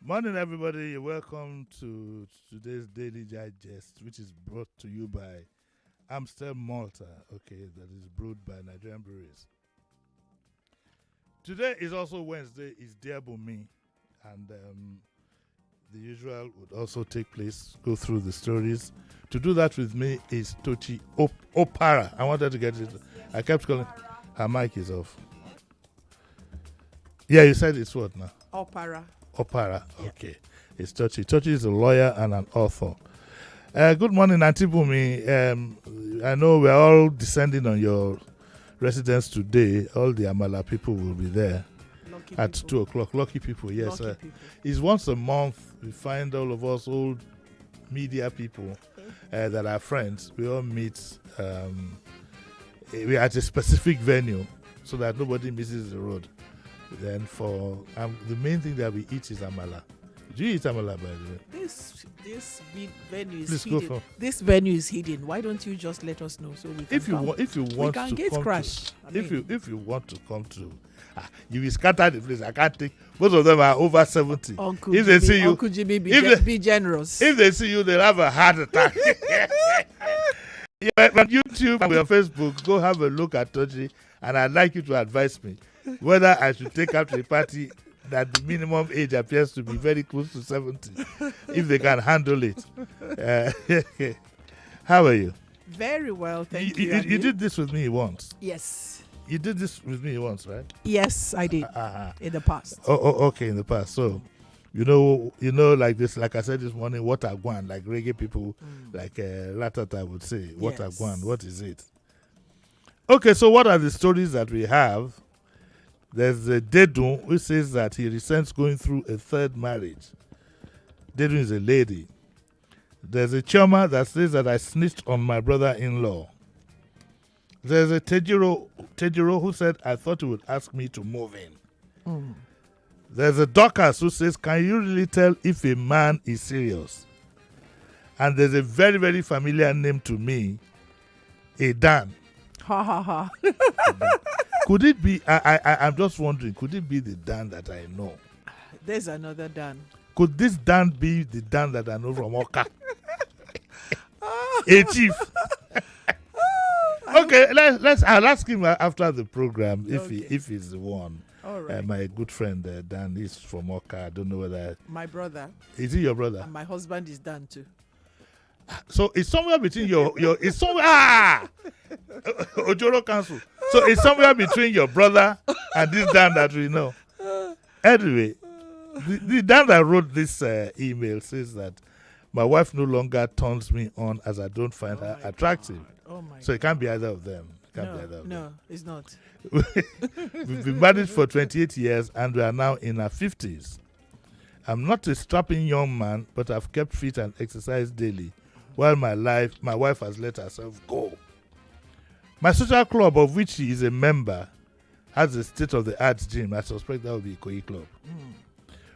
Morning, everybody. Welcome to today's Daily Digest, which is brought to you by Amstel Malta, that is brewed by Nigerian breweries. Today is also Wednesday, is Dear Bunmi, and the usual would also take place, go through the stories. To do that with me is Tochi Opara. I wanted to get it. I kept calling. Her mic is off. Yeah, you said it's what now? Opera. Opera, okay. It's Tochi. Tochi is a lawyer and an author. Good morning, Auntie Bunmi. I know we're all descending on your residence today. All the Amala people will be there at 2 o'clock. Lucky people, yes. Lucky people. It's once a month. We find all of us old media people that are friends. We all meet. We're at a specific venue so that nobody misses the road. Then for the main thing that we eat is amala. Do you eat amala, by the way? This venue is Please hidden. This venue is hidden. Why don't you just let us know so we can If you want we can to gate come crash. to, if you want to come to, you will scatter the place. I can't take. Most of them are over 70. Uncle if Jimi, they see you, Uncle Jimi, be generous. If they see you, they'll have a heart attack. Yeah, on YouTube and on Facebook, go have a look at Tochi, and I'd like you to advise me whether I should take her to a party that the minimum age appears to be very close to 70, if they can handle it. How are you? Very well, thank you. You did this with me once. Yes. You did this with me once, right? Yes, I did in the past. Okay, in the past. So, you know, like this, like I said this morning, what I want, like reggae people, like Ratata would say, what I want, what is it? Okay, so what are the stories that we have? There's a Dedun who says that he resents going through a third marriage. Dedun is a lady. There's a Choma that says that I snitched on my brother-in-law. There's a Tejiro who said I thought he would ask me to move in. There's a Dorcas who says, can you really tell if a man is serious? And there's a very, very familiar name to me, a Dan. Ha ha ha. Could it be, I'm just wondering, could it be the Dan that I know? There's another Dan. Could this Dan be the Dan that I know from Oka? A chief. Okay, I'll ask him after the program if he's the one. All right. My good friend Dan is from Oka. I don't know whether My brother. Is he your brother? And my husband is Dan too. So it's somewhere between it's somewhere Ojoro Council. So it's somewhere between your brother and this Dan that we know. Anyway, the Dan that wrote this email says that my wife no longer turns me on as I don't find her attractive. God. Oh my So it can't be either of them. No, it's not. We've been married for 28 years and we are now in our 50s. I'm not a strapping young man, but I've kept fit and exercised daily, while my wife has let herself go. My social club, of which she is a member, has a state-of-the-art gym. I suspect that will be Koi Club.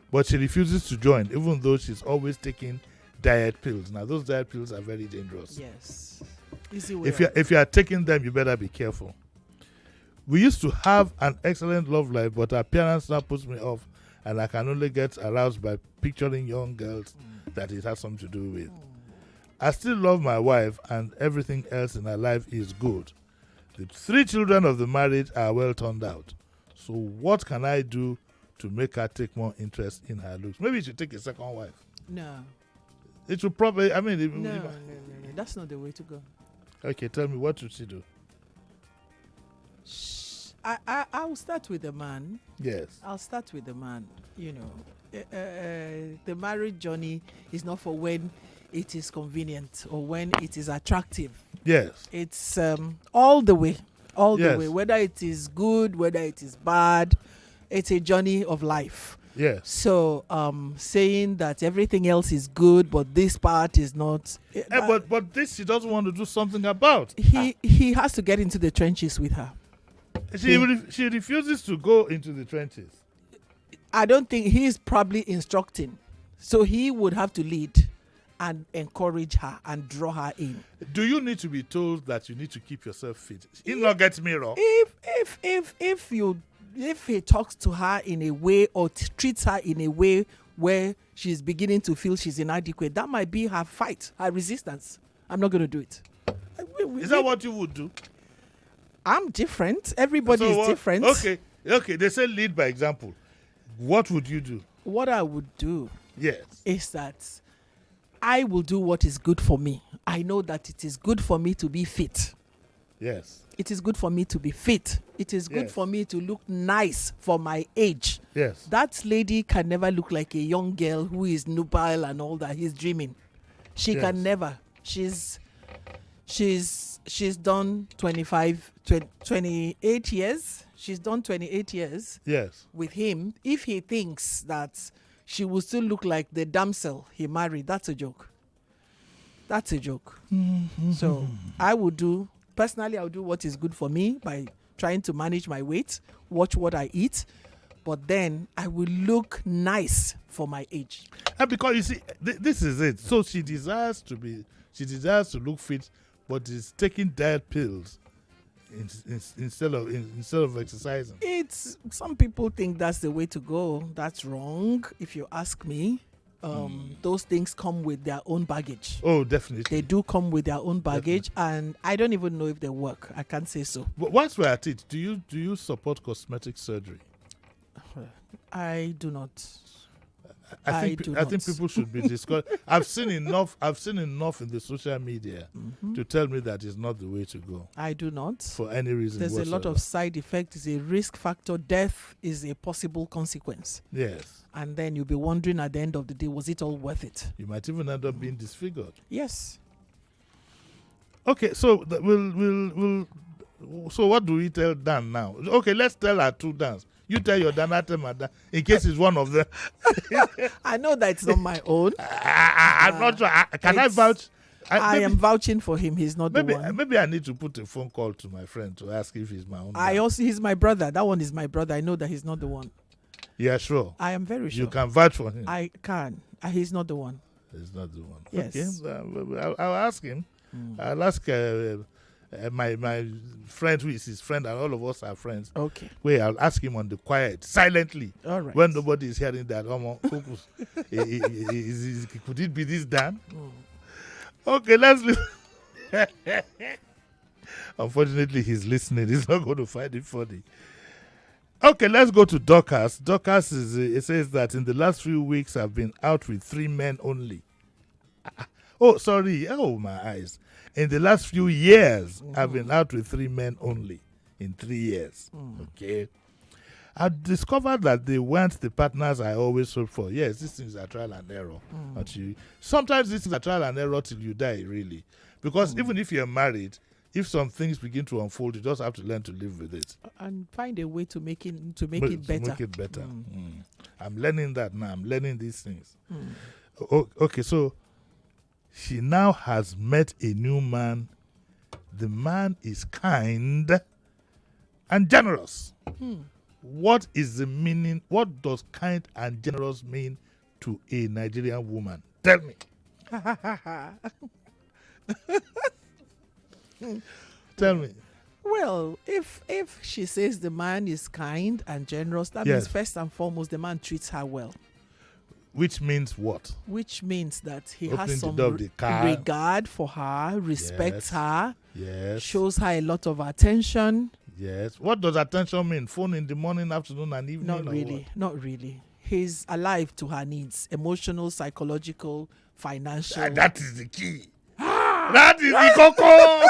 But she refuses to join, even though she's always taking diet pills. Now, those diet pills are very dangerous. Yes. Easy way. If you are taking them, you better be careful. We used to have an excellent love life, but her appearance now puts me off, and I can only get aroused by picturing young girls that it has something to do with. I still love my wife, and everything else in her life is good. The 3 children of the marriage are well turned out. So what can I do to make her take more interest in her looks? Maybe you should take a second wife. No. It will probably, No. That's not the way to go. Okay, tell me, what should she do? I'll start with the man. Yes. I'll start with the man. You know, the marriage journey is not for when it is convenient or when it is attractive. Yes. It's all the way, Yes. the way. Whether it is good, whether it is bad, it's a journey of life. Yes. So saying that everything else is good, but this part is not. But this she doesn't want to do something about. He has to get into the trenches with her. She refuses to go into the trenches. I don't think he's probably instructing. So he would have to lead and encourage her and draw her in. Do you need to be told that you need to keep yourself fit? In not get me wrong. If he talks to her in a way or treats her in a way where she's beginning to feel she's inadequate. That might be her fight, her resistance. I'm not going to do it. Is that what you would do? I'm different. Everybody is different. Okay. They say lead by example. What would you do? What I would do Yes. is that I will do what is good for me. I know that it is good for me to be fit. Yes. It is good for me to be fit. It is good for me to look nice for my age. Yes. That lady can never look like a young girl who is nubile and all that. He's dreaming. She can never. She's done 28 years. She's done 28 years. Yes. With him. If he thinks that she will still look like the damsel he married, that's a joke. That's a joke. So I would do, personally, I would do what is good for me by trying to manage my weight, watch what I eat, but then I will look nice for my age. And because you see, this is it. So she desires to look fit, but is taking diet pills instead of exercising. It's some people think that's the way to go. That's wrong, if you ask me. Those things come with their own baggage. Oh, definitely. They do come with their own baggage, and I don't even know if they work. I can't say so. But once we're at it, do you support cosmetic surgery? I do not. I think people should be discussed. I've seen enough in the social media to tell me that is not the way to go. I do not. For any reason There's whatsoever. a lot of side effects. It's a risk factor. Death is a possible consequence. Yes. And then you'll be wondering at the end of the day, was it all worth it? You might even end up being disfigured. Yes. Okay, so we'll so what do we tell Dan now? Okay, let's tell our two Dans. You tell your Dan, I tell my Dan, in case it's one of them. I know that it's not my own. I'm not sure. Can I vouch? I am vouching for him. He's not the one. Maybe I need to put a phone call to my friend to ask if he's my own. He's my brother. That one is my brother. I know that he's not the one. Yeah, sure. I am very sure. You can vouch for him. I can. He's not the one. He's not the one. Yes. Okay, I'll ask him. I'll ask my friend who is his friend, and all of us are friends. Okay. Wait, I'll ask him on the quiet, silently. All right. When nobody is hearing that. Could it be this Dan? Okay, let's leave. Unfortunately, he's listening. He's not going to find it funny. Okay, let's go to Dorcas. Dorcas it says that in the last few weeks I've been out with 3 men only. Oh, sorry. Oh, my eyes. In the last few years, I've been out with 3 men only in 3 years. Okay. I discovered that they weren't the partners I always hoped for. Yes, these things are trial and error. Sometimes these things are trial and error till you die, really. Because even if you're married, if some things begin to unfold, you just have to learn to live with it and find a way to make it better. Make it better. I'm learning that now. I'm learning these things. Okay, so she now has met a new man. The man is kind and generous. What is the meaning? What does kind and generous mean to a Nigerian woman? Tell me. Tell me. Well, if she says the man is kind and generous, that means first and foremost the man treats her well. Which means what? Which means that he Opening has some regard for her, respects her, yes, shows her a lot of attention. Yes. What does attention mean? Phone in the morning, afternoon, and evening? Not really. Not really. He's alive to her needs, emotional, psychological, financial. That is the key. That is the cocoa.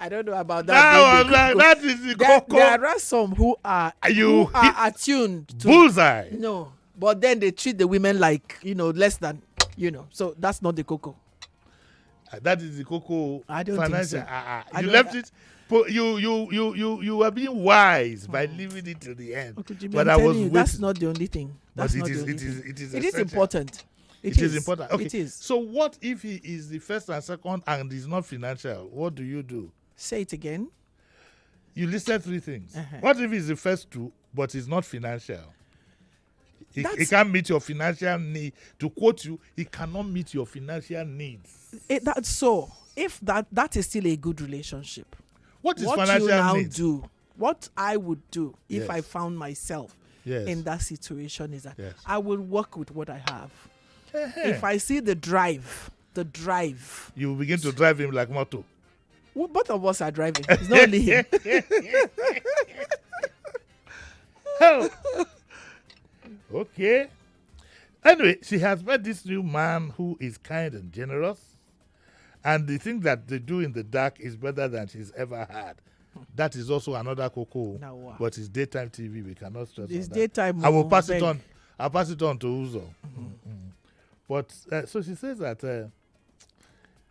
I don't know about that. That is the cocoa. There are some who are attuned to bullseye. No, but then they treat the women like less than So that's not the cocoa. That is the cocoa. I don't think so. You left it. You were being wise by leaving it to the end. Okay, Jimmy, but I was waiting. That's not the only thing. That's not the only thing. It is important. It is important. Okay. It is. So what if he is the first and second and is not financial? What do you do? Say it again. You listed 3 things. What if he's the first 2 but he's not financial? He can't meet your financial need. To quote you, he cannot meet your financial needs. That's so. If that is still a good relationship. What is financial needs? What I would do if I found myself Yes. in that situation is that Yes. I will work with what I have. If I see the drive, you will begin to drive him like moto. well, both of us are driving. It's not only him. Oh. Okay. Anyway, she has met this new man who is kind and generous. And the thing that they do in the dark is better than she's ever had. That is also another cocoa. Now, wow. But it's daytime TV. We cannot stress It's on that. daytime. I will pass beg. it on. I'll pass it on to Uzo. But so she says that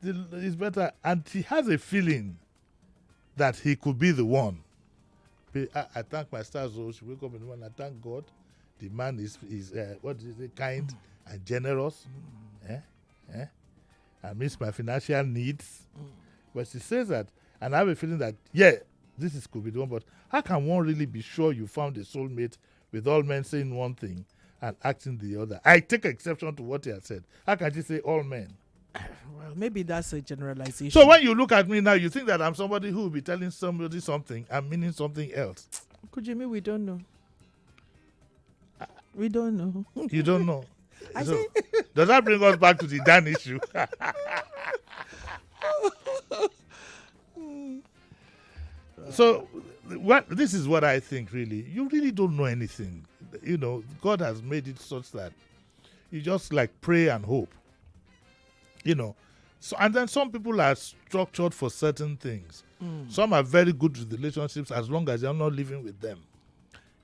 it's better. And she has a feeling that he could be the one. I thank my stars. So she wake up in the morning. I thank God. The man is what is it, kind and generous. I miss my financial needs. But she says that, and I have a feeling that, this is could be the one, but how can one really be sure you found a soulmate with all men saying one thing and acting the other? I take exception to what he has said. How can she say all men? Well, maybe that's a generalization. So when you look at me now, you think that I'm somebody who will be telling somebody something and meaning something else. Jimmy, we don't know. We don't know. You don't know. I So, say, does that bring us back to the Dan issue? So, this is what I think, really. You really don't know anything. You know, God has made it such that you just like pray and hope. You know. So, and then some people are structured for certain things. Some are very good with relationships as long as you're not living with them.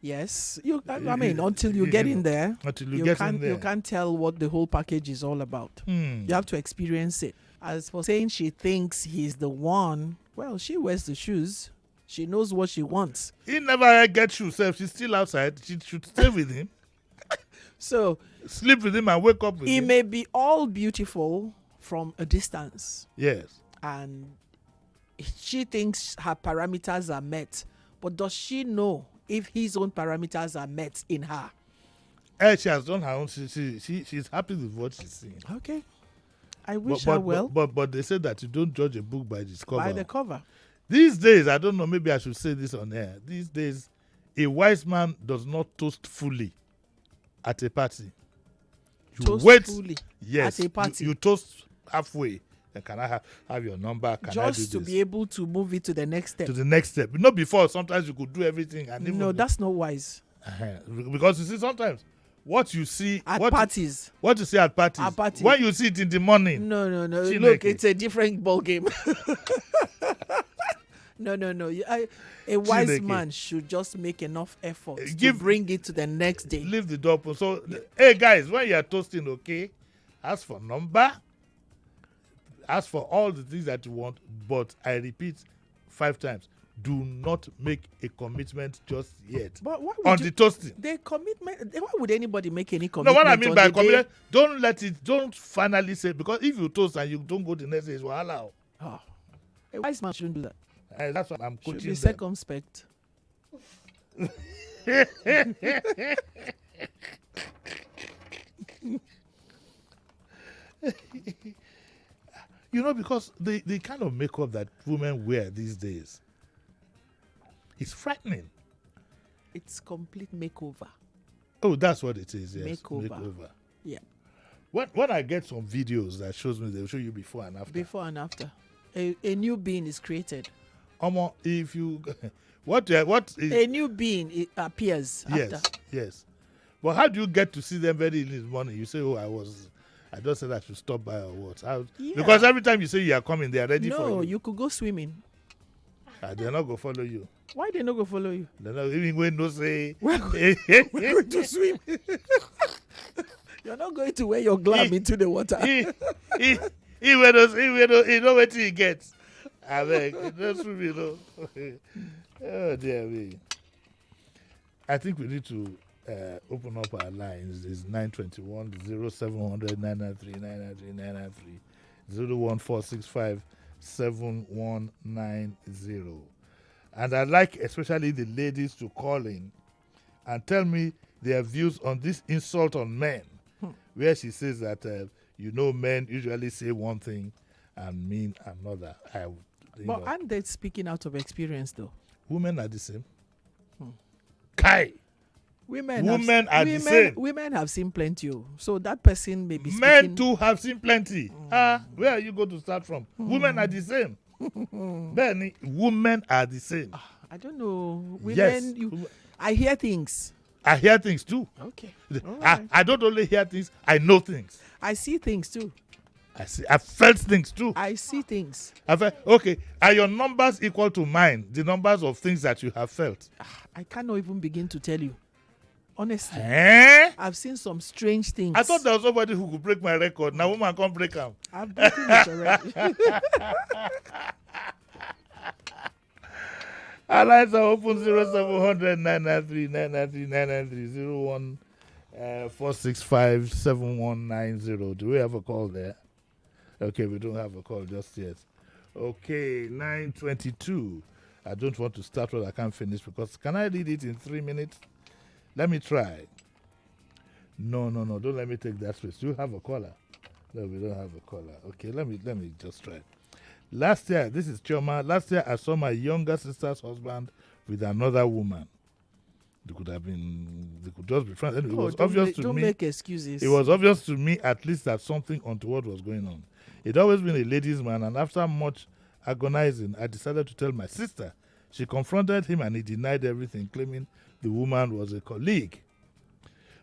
yes. I mean, until you get in there, Until you get in there. you can't tell what the whole package is all about. You have to experience it. As for saying she thinks he's the one, well, she wears the shoes. She knows what she wants. He never gets shoes. She's still outside. She should stay with him, So sleep with him, and wake up with he him. may be all beautiful from a distance, Yes. and she thinks her parameters are met. But does she know if his own parameters are met in her? She has done her own. She's happy with what she's seeing. Okay. I wish her well But they say that you don't judge a book by its cover. by the cover. These days, I don't know, maybe I should say this on air. These days, a wise man does not toast fully at a party. You Toast wait. fully Yes. at a party. You toast halfway. Then can I have your number? Can I do Just to this? be able to move it to the next step. To the next step. Not before. Sometimes you could do everything. And even No, that's not wise. because you see, sometimes what you see At what parties. what you see at parties, At party. when you see it in the morning. No. Chineke. Look, it's a different ball game. No. A wise Chineke. man should just make enough effort to Give- bring it to the next day. Leave the door open. So, hey guys, when you are toasting, okay, ask for number, ask for all the things that you want. But I repeat 5 times: do not make a commitment just yet But why on would the you, toasting. the commitment? Why would anybody make any No, commitment? what I mean on by the day? commitment, don't finally say, because if you toast and you don't go the next day, it's wahala. Oh, a wise man shouldn't do that. That's what I'm Should coaching be them. circumspect. You know, because the kind of makeup that women wear these days is frightening. It's complete makeover. Oh, that's what it is. Yes, Makeover. Yeah, When I get some videos that shows me, they'll show you before and after. before and after. A new being is created. If you what is A new being appears yes, after. yes. But how do you get to see them very early in the morning? You say, "Oh, I just said I should stop by or what?" Yeah. Because every time you say you are coming, they are ready for No, you. you could go swimming. They're not gonna follow you. Why they not go follow you? They're not even when no say. We're going to swim. You're not going to wear your glove into the water. He know what he gets. I beg, don't swim, you know. Oh dear me. I think we need to open up our lines. It's 921 0700 993 993 993 01465 7190. And I'd like especially the ladies to call in and tell me their views on this insult on men, where she says that men usually say one thing and mean another. But aren't they speaking out of experience though? Women are the same. Kai. Women are the same. Women have seen plenty. So that person may be speaking. Men too have seen plenty. Where are you going to start from? Women are the same. Benny, women are the same. I don't know. Women, Yes. I hear things. I hear things too. Okay. I don't only hear things, I know things. I see things too. I felt things too. I see things. Okay, are your numbers equal to mine? The numbers of things that you have felt? I cannot even begin to tell you. Honestly. I've seen some strange things. I thought there was somebody who could break my record. Now woman can't break them. I've broken it already. Our lines are open 0700 993 993 993 01 465 7190. Do we have a call there? Okay, we don't have a call just yet. Okay, 9:22. I don't want to start what I can't finish because can I read it in 3 minutes? Let me try. No. Don't let me take that space. Do you have a caller? No, we don't have a caller. Okay, let me just try. Last year, this is Chioma. Last year, I saw my younger sister's husband with another woman. They could just be friends. Anyway, it was obvious to me. Don't make excuses. It was obvious to me, at least, that something untoward was going on. He'd always been a ladies' man, and after much agonizing, I decided to tell my sister. She confronted him, and he denied everything, claiming the woman was a colleague.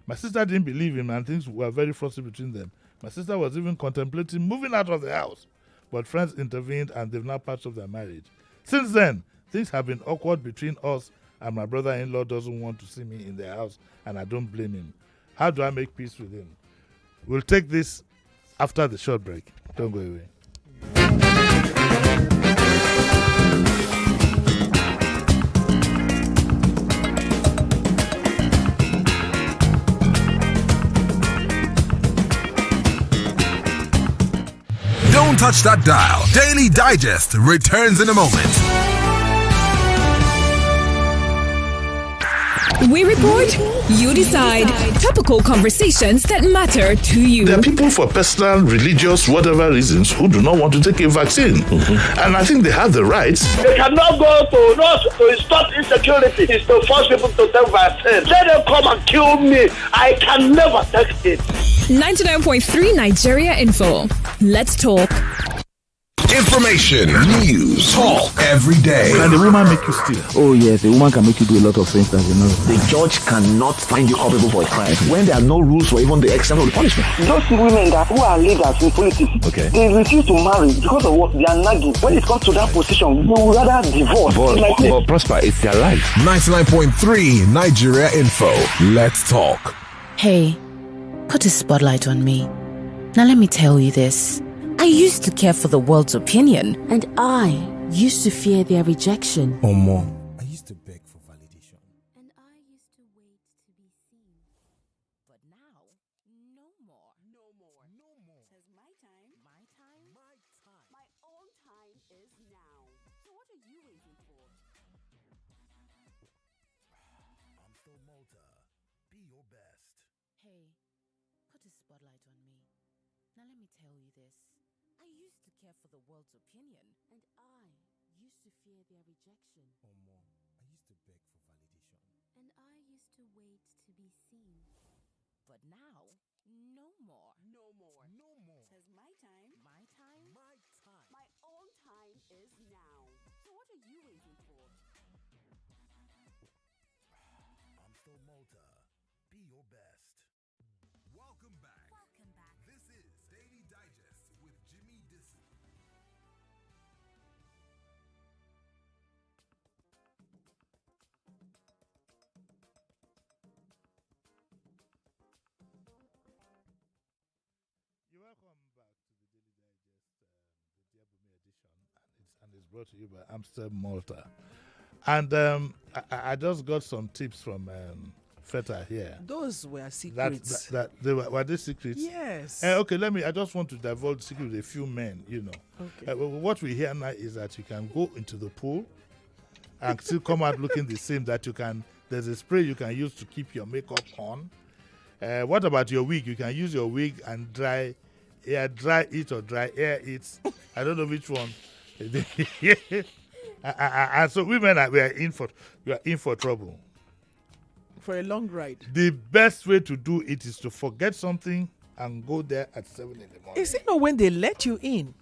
My sister didn't believe him, and things were very frosty between them. My sister was even contemplating moving out of the house, but friends intervened, and they've now patched up their marriage. Since then, things have been awkward between us, and my brother-in-law doesn't want to see me in their house, and I don't blame him. How do I make peace with him? We'll take this after the short break. Don't go away. Don't touch that dial. Daily Digest returns in a moment. We report, you decide. Topical conversations that matter to you. There are people for personal, religious, whatever reasons who do not want to take a vaccine. And I think they have the rights. They cannot go to us to stop insecurity. It's to force people to take vaccine. Let them come and kill me. I can never take it. 99.3 Nigeria Info. Let's talk. Information, news, talk every day. Can the woman make you steal? Oh yes, a woman can make you do a lot of things that you know. The judge cannot find you culpable for a crime when there are no rules for even the extent of the punishment. Those women who are leaders in politics, they refuse to marry because of what they are nagging. When it comes to that position, they would rather divorce. But Prosper, it's their life. 99.3 Nigeria Info. Let's talk. Hey, put a spotlight on me. Now let me tell you this. I used to care for the world's opinion. And I used to fear their rejection. Or more. I used to beg for validation. And I used to wait to be seen. But now, no more. No more. No more. Says my time. My time. My time. My own time is now. So what are you waiting for? I'm still Malta. Be your best. Hey, put a spotlight on me. Now let me tell you this. I used to care for the world's opinion. And I used to fear their rejection. Or more. I used to beg for validation. And I used to wait to be seen. But now, no more. No more. No more. Says my time. My time. My time. My own time is now. So what are you waiting for? I'm still Malta. Be your best. Welcome back. Welcome back. This is Daily Digest with Jimi Disu. You're welcome back to the Daily Digest, the Dear Bunmi edition, and it's brought to you by Amstel Malta. And I just got some tips from Feta here. Those were secrets. That they were they secrets? Yes. Okay, I just want to divulge the secret with a few men, you know. Okay. What we hear now is that you can go into the pool and still come out looking the same, there's a spray you can use to keep your makeup on. What about your wig? You can use your wig and dry it or dry air it. I don't know which one. And so women we are in for trouble. For a long ride. The best way to do it is to forget something and go there at 7 in the morning. Is it not when they let you in?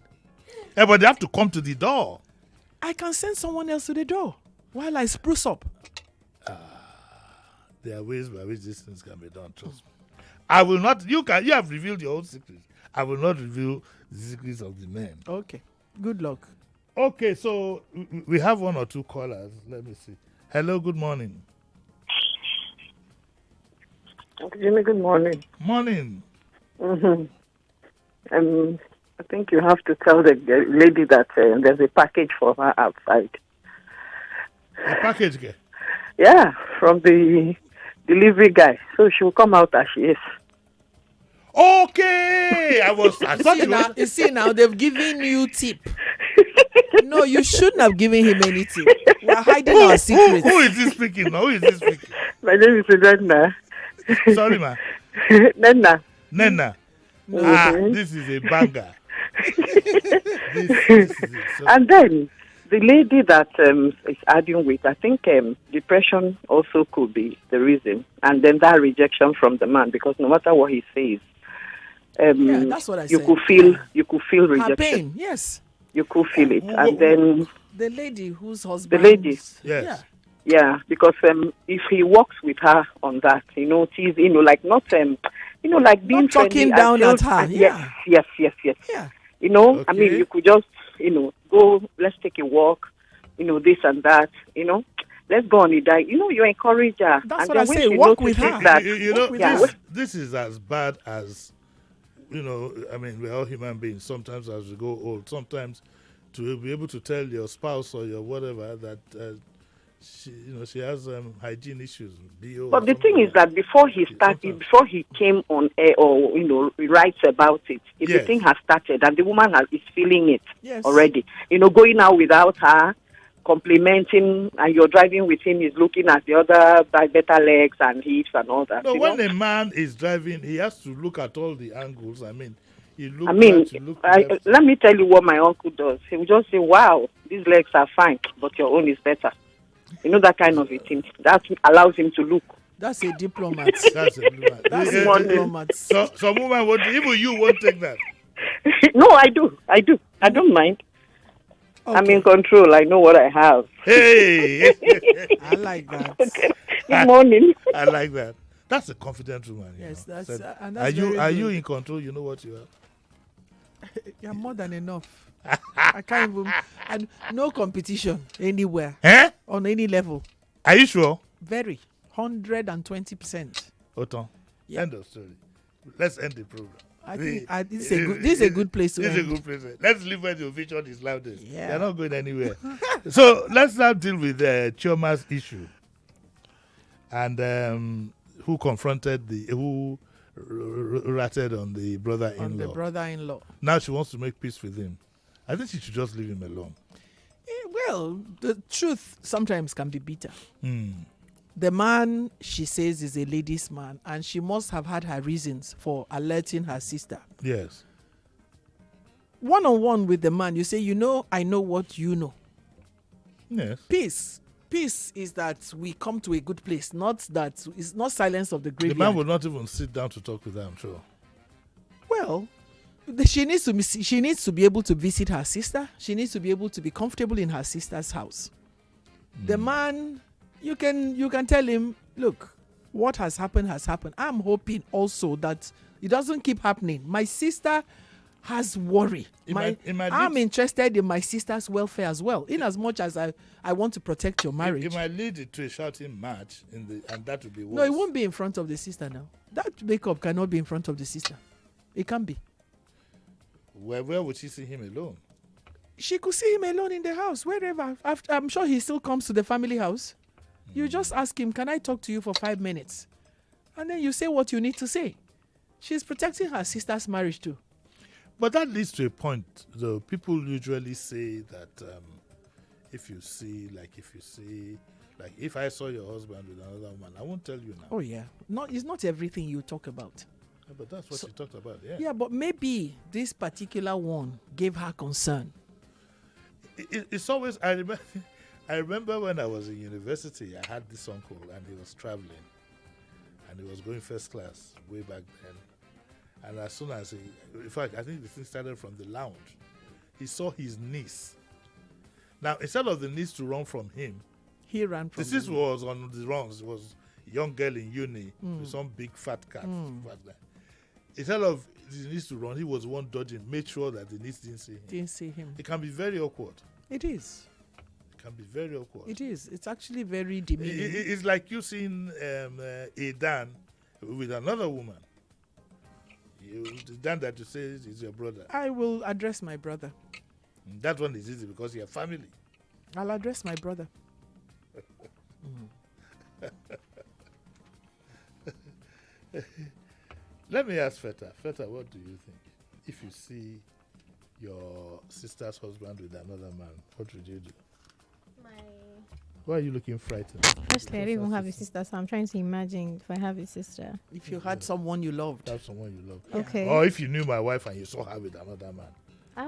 Yeah, but they have to come to the door. I can send someone else to the door while I spruce up. There are ways by which these things can be done. Trust me. I will not. You have revealed your own secrets. I will not reveal the secrets of the men. Okay. Good luck. Okay, so we have one or two callers. Let me see. Hello, good morning. Jimmy, good morning. Morning. I think you have to tell the lady that there's a package for her outside. A package, girl? Yeah, from the delivery guy. So she'll come out as she is. Okay, I thought you see now, they've given you tip. No, you shouldn't have given him any tip. We're hiding our secrets. Who is this speaking now? Who is this speaking? My name is Nenna. Sorry, ma. Nenna. Nenna. Mm-hmm. This is a banger. this is it. So, and then the lady that is adding with, I think depression also could be the reason. And then that rejection from the man, because no matter what he says, that's what I said. You could feel rejection. Her pain, yes. You could feel it. And then the lady whose husband. The lady. Yes. Yeah, because if he works with her on that, she's, like not, like being not talking down at her. Yes. Yeah. Okay. I mean, you could just, go, let's take a walk, this and that, let's go on a diet. You encourage her. That's and what I say. Walk with her. That, this is as bad as, I mean, we're all human beings. Sometimes as we go old, sometimes to be able to tell your spouse or your whatever that she has hygiene issues. But the thing is that before he came on air or writes about it, if the thing has started and the woman is feeling it already, going out without her, complimenting, and you're driving with him, he's looking at the other better legs and hips and all that. No, when a man is driving, he has to look at all the angles. I mean, let me tell you what my uncle does. He will just say, "Wow, these legs are fine, but your own is better." That kind of a thing. That allows him to look. That's a diplomat. That's a diplomat. So, some woman won't, even you won't take that. No, I do. I don't mind. Okay. I'm in control. I know what I have. Hey! I like that. Okay. Good morning. I like that. That's a confident woman. Yes, that's. And that's are you in control? You know what you have? You're more than enough. I can't even. And no competition anywhere. On any level. Are you sure? Very. 120%. Oton. Yeah. End of story. Let's end the program. I think this is a good place to end. This is a good place. Let's leave where the ovation is loudest. Yeah. They're not going anywhere. So let's now deal with Chioma's issue. And who confronted who ratted on the brother-in-law. On the brother-in-law. Now she wants to make peace with him. I think she should just leave him alone. Well, the truth sometimes can be bitter. The man, she says, is a ladies' man, and she must have had her reasons for alerting her sister. Yes. One-on-one with the man, you say, I know what you know. Yes. Peace. Peace is that we come to a good place, not that it's not silence of the graveyard. The man will not even sit down to talk with her, I'm sure. Well, she needs to be able to visit her sister. She needs to be able to be comfortable in her sister's house. The man, you can tell him, look, what has happened. I'm hoping also that it doesn't keep happening. My sister has worry. I'm interested in my sister's welfare as well, in as much as I want to protect your marriage. It might lead it to a shouting match, and that would be worse. No, it won't be in front of the sister now. That makeup cannot be in front of the sister. It can be. Where would she see him alone? She could see him alone in the house, wherever. I'm sure he still comes to the family house. You just ask him, can I talk to you for 5 minutes? And then you say what you need to say. She's protecting her sister's marriage too. But that leads to a point, though. People usually say that if I saw your husband with another woman, I won't tell you now. Oh, yeah. It's not everything you talk about. Yeah, but that's what she talked about, yeah. Yeah, but maybe this particular one gave her concern. It's always, I remember when I was in university, I had this uncle and he was traveling. he was going first class way back then. And as soon as in fact, I think the thing started from the lounge. He saw his niece. Now, instead of the niece to run from him, he ran from the niece was on the runs. It was a young girl in uni with some big fat cat. Instead of the niece to run, he was one dodging, made sure that the niece didn't see him. It can be very awkward. It is. It can be very awkward. It is. It's actually very demeaning. It's like you seeing a Dan with another woman. The Dan that you say is your brother. I will address my brother. That one is easy because you're family. I'll address my brother. Let me ask Feta. Feta, what do you think? If you see your sister's husband with another man, what would you do? Why are you looking frightened? Firstly, I don't even have a sister, so I'm trying to imagine if I have a sister. If you had someone you loved. Have someone you love. Okay. Or if you knew my wife and you saw her with another man.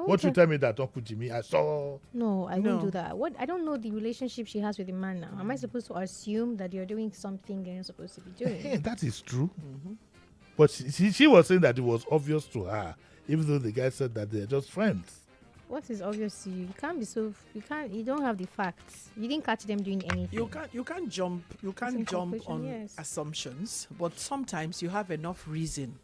What you tell me that Uncle Jimmy, I saw... No, I won't do that. What? I don't know the relationship she has with the man now. Am I supposed to assume that you're doing something you're not supposed to be doing? That is true. But she was saying that it was obvious to her, even though the guy said that they're just friends. What is obvious to you? You can't be so. You don't have the facts. You didn't catch them doing anything. You can't jump on assumptions, but sometimes you have enough reason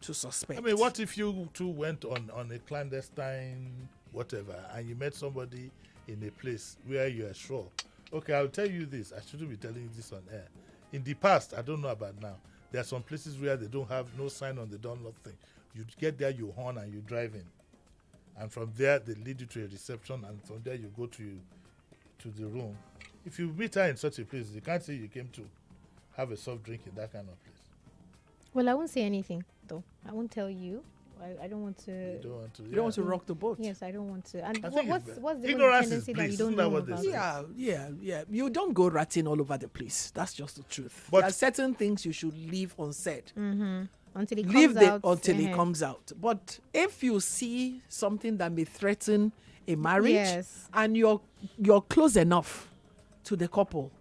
to suspect. I mean, what if you two went on a clandestine whatever and you met somebody in a place where you are sure? Okay, I'll tell you this. I shouldn't be telling you this on air. In the past, I don't know about now, there are some places where they don't have no sign on the door, nothing. You get there, you horn and you drive in. And from there, they lead you to a reception, and from there, you go to the room. If you meet her in such a place, you can't say you came to have a soft drink in that kind of place. Well, I won't say anything, though. I won't tell you. I don't want to... You don't want to... You don't want to rock the boat. Yes, I don't want to. And what's the ignorance tendency is that you bliss, don't isn't that know what they about? say? Yeah. You don't go ratting all over the place. That's just the truth. But there are certain things you should leave unsaid. Until it comes out. Until it comes out. But if you see something that may threaten a marriage, and you're close enough to the couple,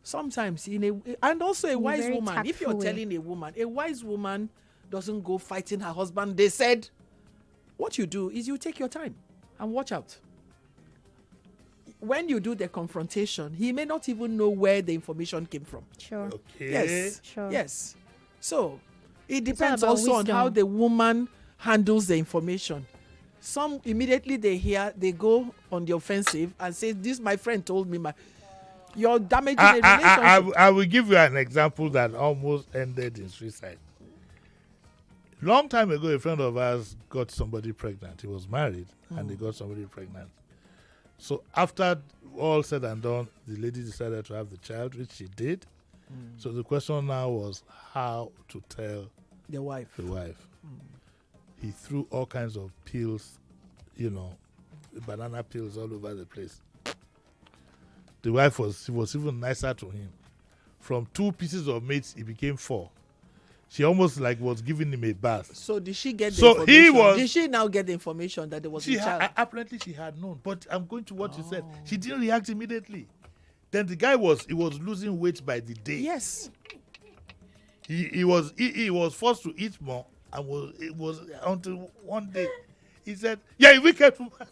sometimes and also a wise woman. If you're telling a woman, a wise woman doesn't go fighting her husband. They said, what you do is you take your time and watch out. When you do the confrontation, he may not even know where the information came from. Sure. Okay. Yes. Sure. Yes. So it depends also on how the woman handles the information. Some immediately they go on the offensive and say, "This my friend told me." You're damaging the relationship. I will give you an example that almost ended in suicide. Long time ago, a friend of ours got somebody pregnant. He was married, and they got somebody pregnant. So after all said and done, the lady decided to have the child, which she did. So the question now was how to tell the wife. He threw all kinds of pills, banana pills all over the place. The wife was even nicer to him. From 2 pieces of meat, it became 4. She almost was giving him a bath. So did she get the information? Did she now get the information that there was a child? Apparently she had known. But I'm going to what you said. She didn't react immediately. Then the guy was losing weight by the day. Yes. He was forced to eat more, and it was until one day he said, "Yeah, you wicked woman."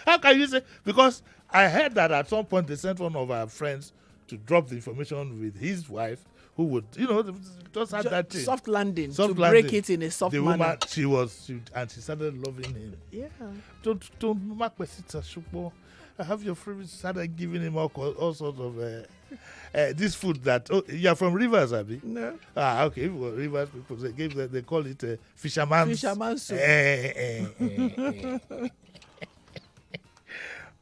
How can you say? Because I heard that at some point they sent one of our friends to drop the information with his wife, who would, just had that thing. Soft landing. Break it in a soft manner. Woman, she started loving him. Yeah. Don't mark my sister, Shukbo. I have your friend started giving him all sorts of this food that you're from Rivers, Abi? No. Okay. Well, Rivers people they call it fisherman's soup.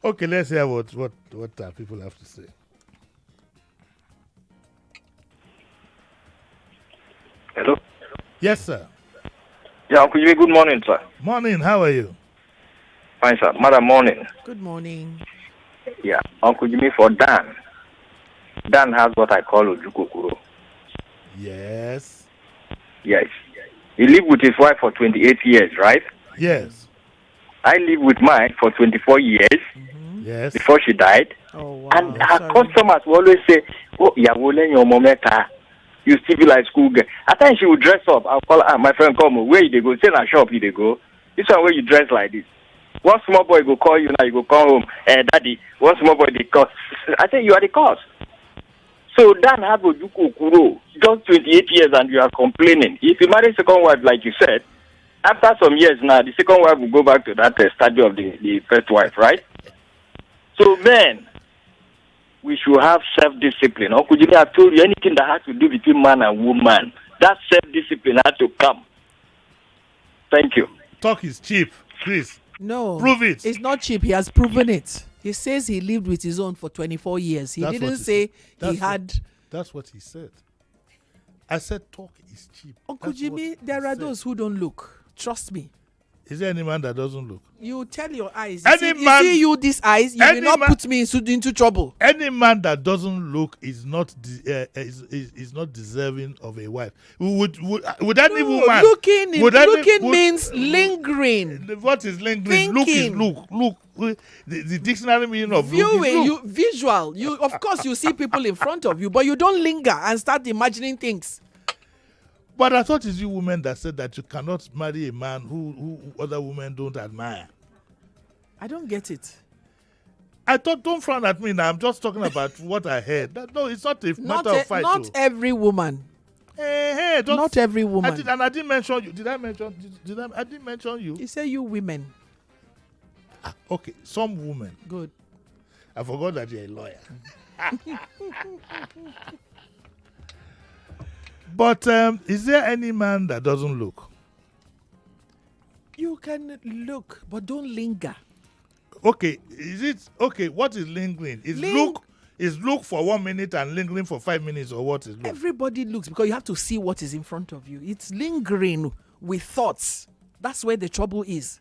Okay, let's hear what people have to say. Hello? Yes, sir. Yeah, Uncle Jimmy, good morning, sir. Morning, how are you? Fine, sir. Madam, morning. Good morning. Yeah, Uncle Jimmy, for Dan. Dan has what I call Ojukokuro. Yes. Yes. He lived with his wife for 28 years, right? Yes. I lived with mine for 24 years. Yes. Before she died. Oh, wow. And her customers will always say, "Oh, Yawole Nyomometa." You still be like school girl. At times she will dress up. I'll call her, my friend, come, where you go? Say in a shop, you dey go. This one where you dress like this. One small boy go call you now, you go come home. Daddy, one small boy they cause. I say you are the cause. So Dan have a Kuro, just 28 years and you are complaining. If you marry second wife, like you said, after some years now, the second wife will go back to that stadium of the first wife, right? So men, we should have self-discipline. Uncle Jimmy, I've told you, anything that has to do between man and woman, that self-discipline has to come. Thank you. Talk is cheap, Chris. No. Prove it. It's not cheap. He has proven it. He says he lived with his own for 24 years. He didn't say he had... That's what he said. I said talk is cheap. Uncle Jimmy, there are those who don't look. Trust me. Is there any man that doesn't look? You tell your eyes. You see you these eyes, you will not put me into trouble. Any man that doesn't look is not is not deserving of a wife. Would any woman looking means lingering? What is lingering? Thinking. Look. The dictionary meaning of viewing, visual. You of course you see people in front of you, but you don't linger and start imagining things. But I thought it's you women that said that you cannot marry a man who other women don't admire. I don't get it. I thought, don't frown at me now. I'm just talking about what I heard. No, it's not a matter of fight. Not every woman. Not every woman. I didn't mention you. Did I mention? I didn't mention you. You say you women. Okay, some women. Good. I forgot that you're a lawyer. But is there any man that doesn't look? You can look, but don't linger. Okay, what is lingering? Is look for 1 minute and lingering for 5 minutes, or what is look? Everybody looks because you have to see what is in front of you. It's lingering with thoughts. That's where the trouble is.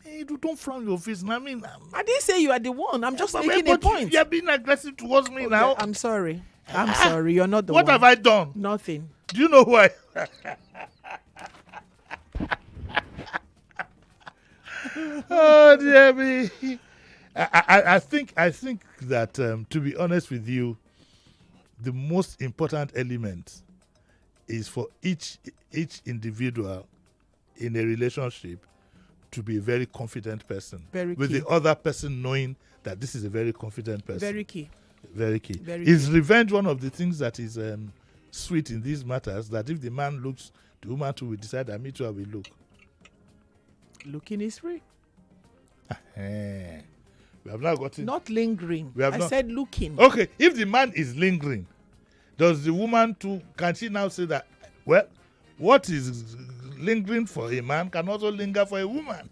Hey, don't frown your face. I mean, I didn't say you are the one. I'm just making a point. You're being aggressive towards me now. I'm sorry. You're not the one. What have I done? Nothing. Do you know who I... Oh, dear me. I think that, to be honest with you, the most important element is for each individual in a relationship to be a very confident person. With the other person knowing that this is a very confident person. Very key. Very key. Is revenge one of the things that is sweet in these matters, that if the man looks, the woman too will decide that me too I will look? Looking is free. We have now gotten... Not lingering. I said looking. Okay, if the man is lingering, does the woman too, can she now say that, well, what is lingering for a man can also linger for a woman?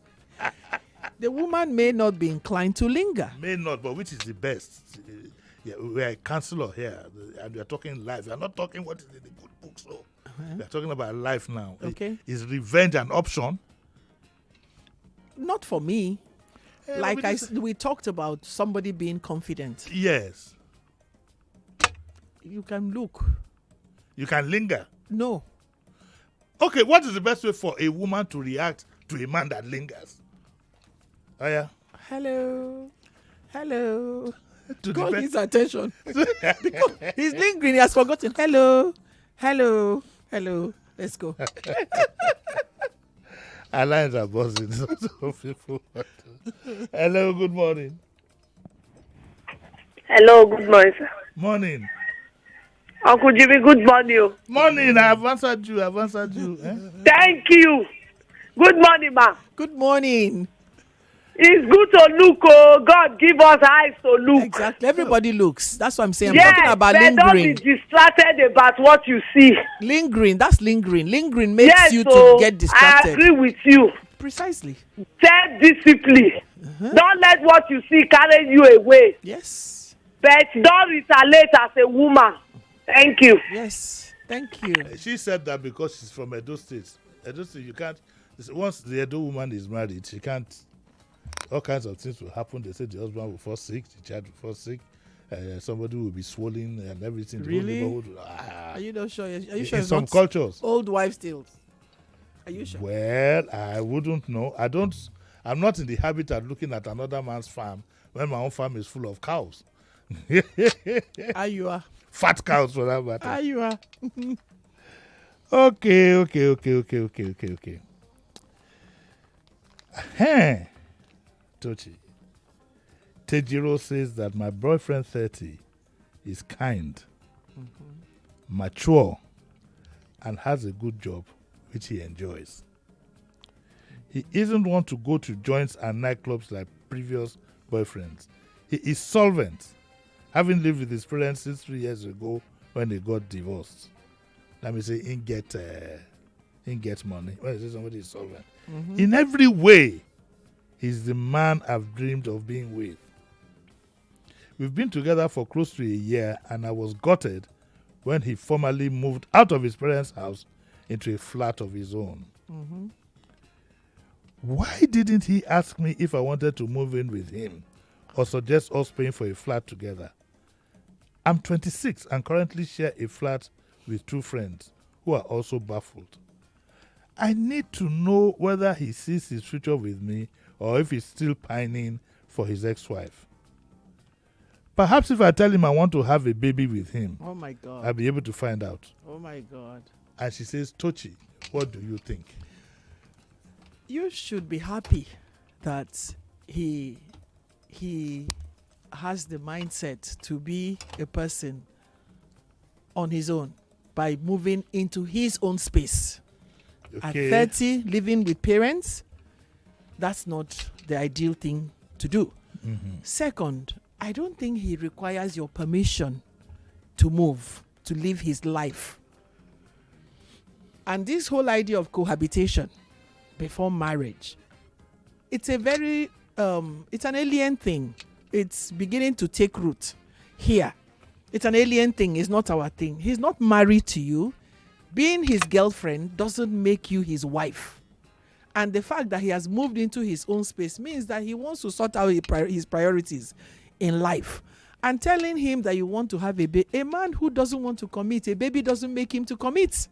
The woman may not be inclined to linger. May not, but which is the best? Yeah, we are a counselor here, and we are talking life. We are not talking what is in the good book, so we are talking about life now. Okay. Is revenge an option? Not for me. We talked about somebody being confident. Yes. You can look. You can linger. No. Okay, what is the best way for a woman to react to a man that lingers? Oh, yeah. Hello. God needs attention. Because he's lingering. He has forgotten. Hello. Let's go. Our lines are buzzing. Hello, good morning. Hello, good morning, sir. Morning. Uncle Jimmy, good morning. Morning, I've answered you. Thank you. Good morning, ma. Good morning. It's good to look. Oh, God, give us eyes to look. Exactly. Everybody looks. That's what I'm saying. Yes, I'm talking about lingering. Don't be distracted about what you see. Lingering. That's lingering. Lingering makes you to get distracted. I agree with you. Precisely. Self-discipline. Don't let what you see carry you away. Yes. But don't retaliate as a woman. Thank you. Yes. Thank you. She said that because she's from Edo State. Edo State, you can't. Once the Edo woman is married, she can't. All kinds of things will happen. They say the husband will fall sick, the child will fall sick, somebody will be swollen and everything. Really? The whole Are you not sure? Are you sure? In some cultures. Old wives' tales. Are you sure? Well, I wouldn't know. I'm not in the habit of looking at another man's farm when my own farm is full of cows. You are. Fat cows for that matter. You are. Okay. Tochi. Tejiro says that my boyfriend 30 is kind, mature, and has a good job, which he enjoys. He isn't want to go to joints and nightclubs like previous boyfriends. He is solvent, having lived with his parents since 3 years ago when they got divorced. Let me say, he get money. When I say somebody is solvent. In every way, he's the man I've dreamed of being with. We've been together for close to a year, and I was gutted when he formally moved out of his parents' house into a flat of his own. Why didn't he ask me if I wanted to move in with him or suggest us paying for a flat together? I'm 26 and currently share a flat with 2 friends who are also baffled. I need to know whether he sees his future with me or if he's still pining for his ex-wife. Perhaps if I tell him I want to have a baby with him, oh my God, I'll be able to find out. Oh my God. And she says, Tochi, what do you think? You should be happy that he has the mindset to be a person on his own by moving into his own space. Okay. At 30, living with parents, that's not the ideal thing to do. Second, I don't think he requires your permission to move, to live his life. And this whole idea of cohabitation before marriage, it's a very, it's an alien thing. It's beginning to take root here. It's an alien thing. It's not our thing. He's not married to you. Being his girlfriend doesn't make you his wife. And the fact that he has moved into his own space means that he wants to sort out his priorities in life. And telling him that you want to have a man who doesn't want to commit, a baby doesn't make him to commit.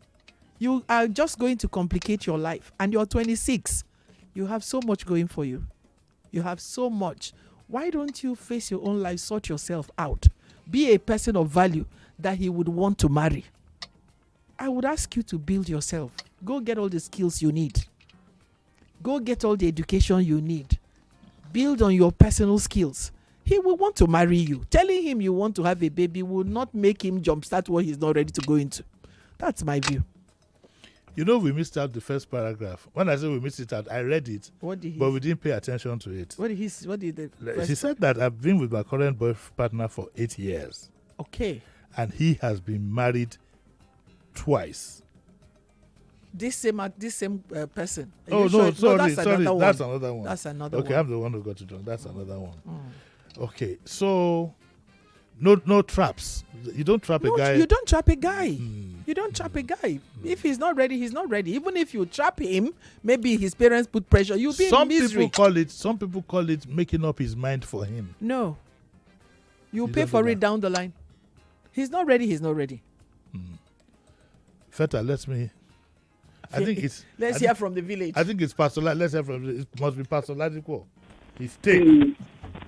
You are just going to complicate your life. And you're 26. You have so much going for you. You have so much. Why don't you face your own life, sort yourself out? Be a person of value that he would want to marry. I would ask you to build yourself. Go get all the skills you need. Go get all the education you need. Build on your personal skills. He will want to marry you. Telling him you want to have a baby will not make him jumpstart what he's not ready to go into. That's my view. You know, we missed out the first paragraph. When I say we missed it out, I read it, but we didn't pay attention to it. She said that I've been with my current partner for 8 years. Okay. And he has been married twice. This same person. Oh, no, sorry. That's another one. That's another one. Okay, I'm the one who got it wrong. That's another one. Okay, so no traps. You don't trap a guy. You don't trap a guy. You don't trap a guy. If he's not ready, he's not ready. Even if you trap him, maybe his parents put pressure. You'll be in misery. Some people call it making up his mind for him. No. You pay for it down the line. He's not ready. He's not ready. Feta, let's hear from the village. I think it's pastoral. Let's hear from it. Must be pastoral. He's take.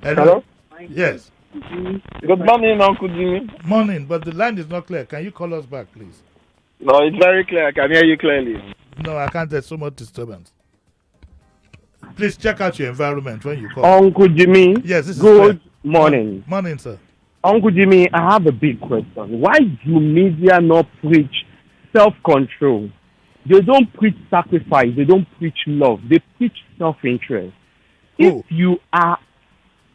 Hello? Yes. Good morning, Uncle Jimmy. Morning, but the line is not clear. Can you call us back, please? No, it's very clear. I can hear you clearly. No, I can't. There's so much disturbance. Please check out your environment when you call. Uncle Jimmy. Yes, this is good morning. Morning, sir. Uncle Jimmy, I have a big question. Why do media not preach self-control? They don't preach sacrifice. They don't preach love. They preach self-interest. If you are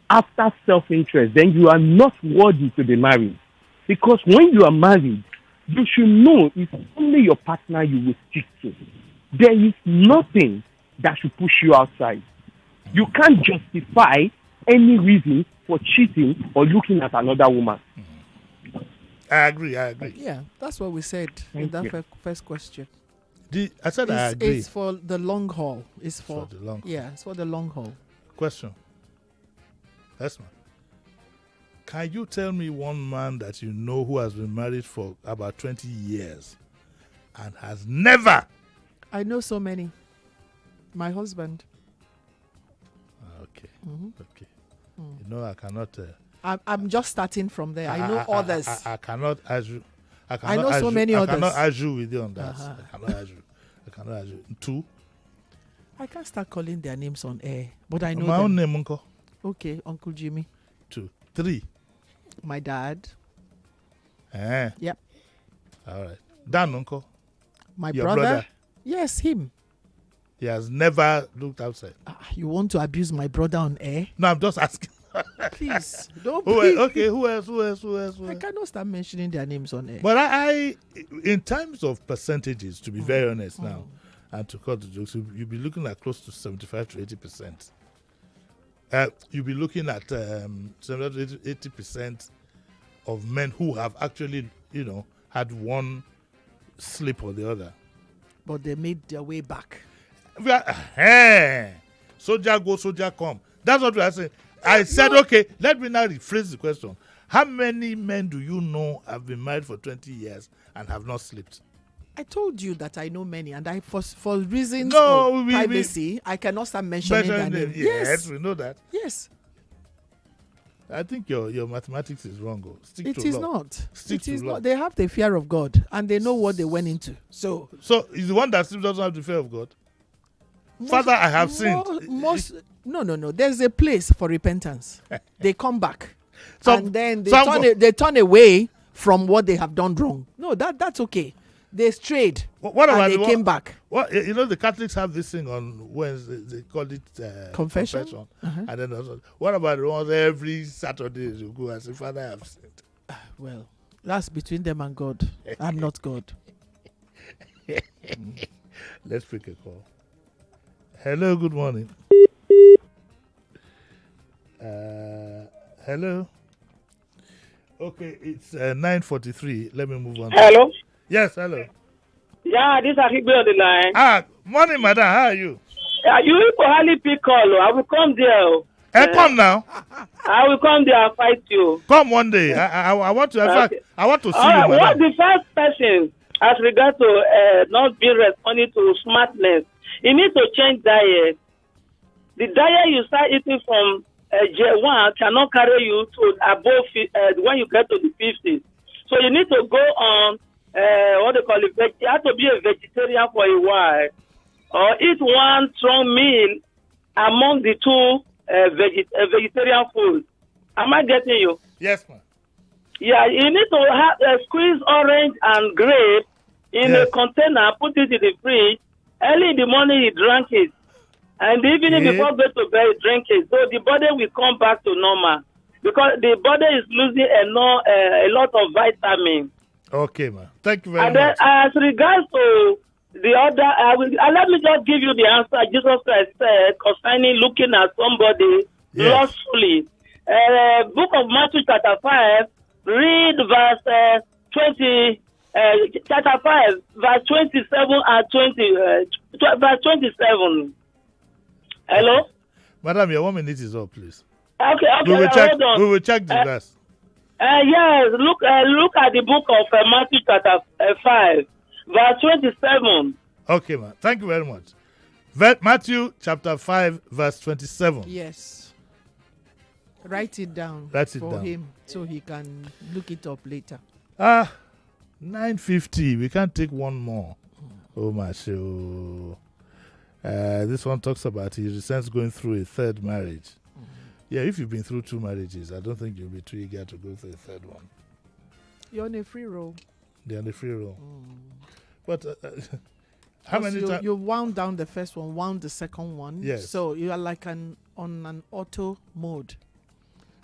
after self-interest, then you are not worthy to be married. Because when you are married, you should know it's only your partner you will stick to. There is nothing that should push you outside. You can't justify any reason for cheating or looking at another woman. I agree. Yeah, that's what we said in that first question. I said I agree. It's for the long haul. It's for the long haul. Yeah, it's for the long haul. Question. Esma, can you tell me one man that you know who has been married for about 20 years and has never? I know so many. My husband. Okay. Okay. You know, I cannot I'm just starting from there. I know others. I cannot argue. I know so many others. I cannot argue with you on that. I cannot argue. 2. I can't start calling their names on air, but I know my them. own name, Uncle. Okay, Uncle Jimmy. 2. 3. My dad. Yep. All right. Dan, Uncle. My Your brother. Yes, him. He has never looked outside. You want to abuse my brother on air? No, I'm just asking. Please, don't. Who else? I cannot start mentioning their names on air. But I in terms of percentages, to be very honest now, and to cut the jokes, you'll be looking at close to 75 to 80%. You'll be looking at 75 to 80% of men who have actually, had one slip or the other. But they made their way back. Soldier go, soldier come. That's what we are saying. I said, okay, let me now rephrase the question. How many men do you know have been married for 20 years and have not slept? I told you that I know many, and for reasons of privacy, I cannot start mentioning their name. Yes, we know that. Yes. I think your mathematics is wrong. It is not. It is not. They have the fear of God, and they know what they went into. So is the one that sleeps doesn't have the fear of God? Father, I have sinned. No. There's a place for repentance. They come back, and then they turn away from what they have done wrong. No, that's okay. They strayed. They came back. The Catholics have this thing on Wednesday. They call it confession. And then also, what about the ones every Saturday you go and say, Father, I have sinned? Well, that's between them and God. I'm not God. Let's pick a call. Hello, good morning. Hello. Okay, it's 9:43. Let me move on. Hello. Yes, hello. Yeah, this is Akigbe on the line. Morning, madam. How are you? You will hardly pick call. I will come there. Come now. I will come there and fight you. Come one day. I want to. In fact, I want to see you, madam. What's the first person as regards to not being responding to smartness? You need to change diet. The diet you start eating from J1 cannot carry you to above when you get to the 50s. So you need to go on. What they call it, you have to be a vegetarian for a while, or eat one strong meal among the two vegetarian foods. Am I getting you? Yes, ma'am. Yeah, you need to have squeeze orange and grape in a container, put it in the fridge. Early in the morning, you drank it, and the evening before go to bed, you drink it. So the body will come back to normal because the body is losing a lot of vitamins. Okay, ma'am. Thank you very much. And then, as regards to the other, let me just give you the answer Jesus Christ said concerning looking at somebody lustfully. Book of Matthew chapter 5, read verse 20, chapter 5, verse 27 and 20, verse 27. Hello? Madam, your 1 minute is up, please. Okay, hold on. We will check the verse. Yes, look at the book of Matthew chapter 5, verse 27. Okay, man. Thank you very much. Matthew chapter 5, verse 27. Yes. Write it down him so he can look it up later. 9:50. We can't take one more. Oh, my show. This one talks about he resents going through a third marriage. Yeah, if you've been through 2 marriages, I don't think you'll be too eager to go through a third one. You're on a free roll. They're on a free roll. But how many times? You wound down the first one, wound the second one. Yes. So you are like on an auto mode.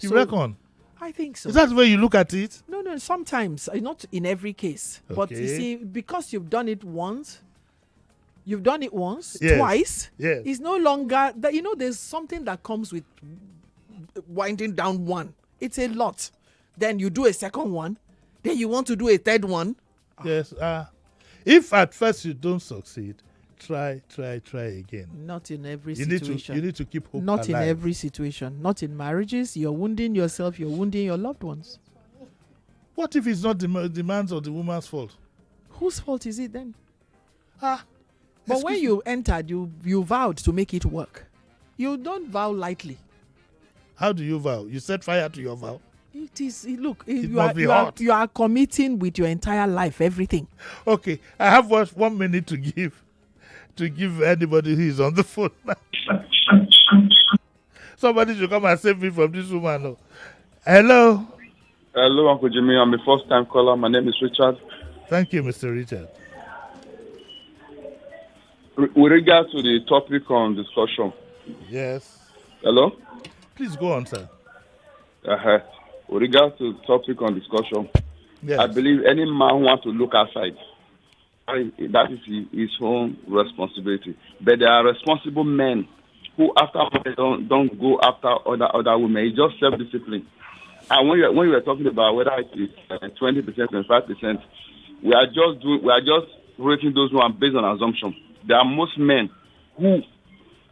You reckon? I think so. Is that the way you look at it? No, sometimes. Not in every case. Okay. But you see, because you've done it once, twice. Yes. It's no longer that there's something that comes with winding down one. It's a lot. Then you do a second one. Then you want to do a third one. Yes. If at first you don't succeed, try again. Not in every situation. You need to keep hope Not alive. In every situation. Not in marriages. You're wounding yourself. You're wounding your loved ones. What if it's not the man's or the woman's fault? Whose fault is it then? But when you entered, you vowed to make it work. You don't vow lightly. How do you vow? You set fire to your vow? It is. Look, It must be hot. you are committing with your entire life, everything. Okay, I have 1 minute to give anybody who is on the phone. Somebody should come and save me from this woman. No. Hello. Hello, Uncle Jimmy. I'm a first-time caller. My name is Richard. Thank you, Mr. Richard. With regard to the topic on discussion. Yes. Hello? Please go on, sir. With regard to the topic on discussion, yes. I believe any man who wants to look outside, that is his own responsibility. But there are responsible men who, after don't go after other women. It's just self-discipline. And when you were talking about whether it is 20%, 25%, we are just rating those who are based on assumption. There are most men who,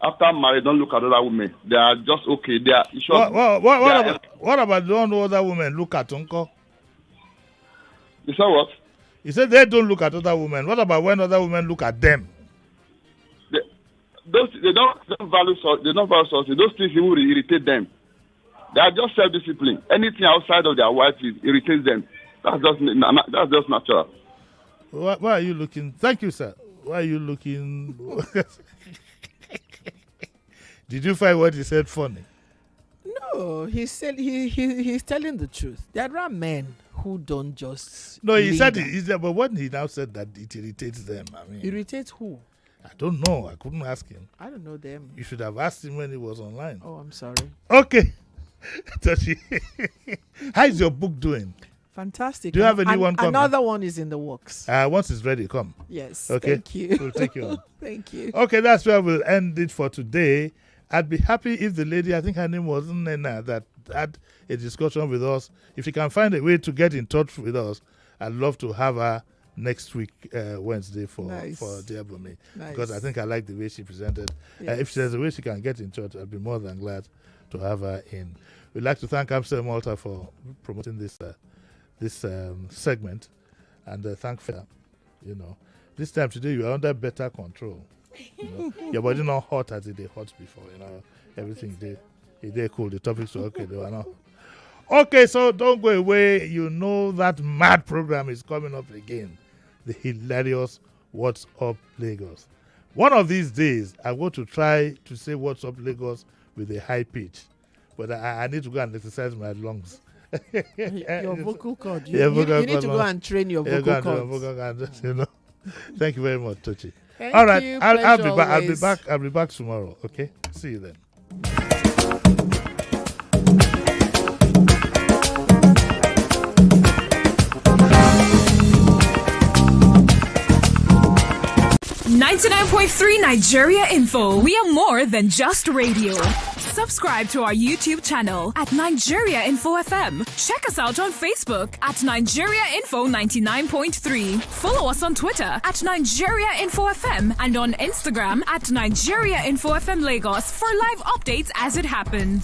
after marriage, don't look at other women. They are just okay. They are. What about the other women look at Uncle? You said what? You said they don't look at other women. What about when other women look at them? They don't value something. Those things will irritate them. They are just self-discipline. Anything outside of their wife irritates them. That's just natural. Why are you looking? Thank you, sir. Why are you looking? Did you find what he said funny? No, he's telling the truth. There are men who don't just. No, he said it. But when he now said that it irritates them, I mean. Irritates who? I don't know. I couldn't ask him. I don't know them. You should have asked him when he was online. Oh, I'm sorry. Okay. How's your book doing? Fantastic. Do you have anyone coming? Another one is in the works. Once it's ready, come. Yes. Okay. Thank you. We'll take you on. Thank you. Okay, that's where we'll end it for today. I'd be happy if the lady, I think her name was Nena, that had a discussion with us. If she can find a way to get in touch with us, I'd love to have her next week, Wednesday, for Dear Bunmi. Nice. Because I think I like the way she presented. Yes. If there's a way she can get in touch, I'd be more than glad to have her in. We'd like to thank Amstel Malta for promoting this segment, and thank her. This time today you are under better control. Your body not hot as it hot before. Everything they cool. The topics were okay. They were not. Okay, so don't go away. That mad program is coming up again. The hilarious What's Up Lagos. One of these days, I want to try to say What's Up Lagos with a high pitch, but I need to go and exercise my lungs. Your vocal cord. You need to go and train your vocal cords. Thank you very much, Tochi. All right, I'll be back. I'll be back tomorrow. Okay, see you then. .3 Nigeria Info. We are more than just radio. Subscribe to our YouTube channel at Nigeria Info FM. Check us out on Facebook at Nigeria Info 99.3. Follow us on Twitter at Nigeria Info FM and on Instagram at Nigeria Info FM Lagos for live updates as it happens.